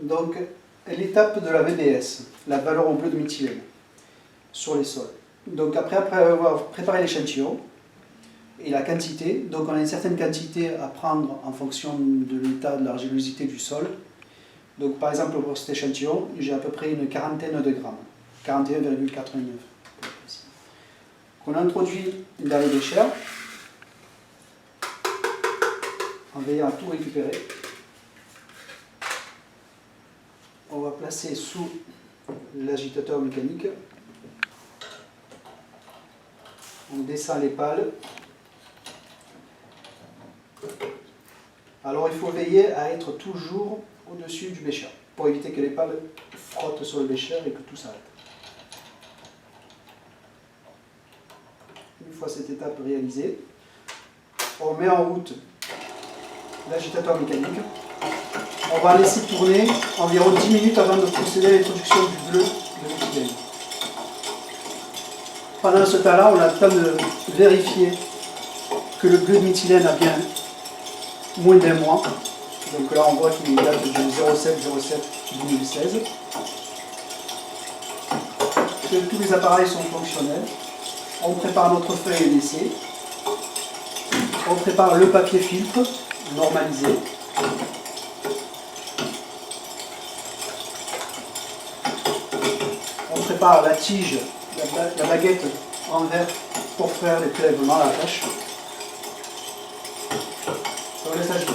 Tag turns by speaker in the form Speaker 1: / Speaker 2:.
Speaker 1: Donc, l'étape de la VBS, la valeur en bleu de méthylène, sur les sols. Donc, après avoir préparé l'échantillon et la quantité, donc on a une certaine quantité à prendre en fonction de l'état de l'argilosité du sol. Donc, par exemple, pour cet échantillon, j'ai à peu près une quarantaine de grammes, 41,89. On introduit dans les béchers, en veillant à tout récupérer. On va placer sous l'agitateur mécanique. On descend les pales. Alors il faut veiller à être toujours au-dessus du bécher pour éviter que les pales frottent sur le bécher et que tout s'arrête. Une fois cette étape réalisée, on met en route l'agitateur mécanique. On va laisser tourner environ 10 minutes avant de procéder à l'introduction du bleu de méthylène. Pendant ce temps-là, on a le temps de vérifier que le bleu de méthylène a bien moins d'un mois. Donc là, on voit qu'il date du 07/07/2016. Que tous les appareils sont fonctionnels. On prépare notre feuille d'essai. On prépare le papier filtre normalisé. On prépare la tige, la baguette en verre pour faire les prélèvements à la tâche. On laisse agiter.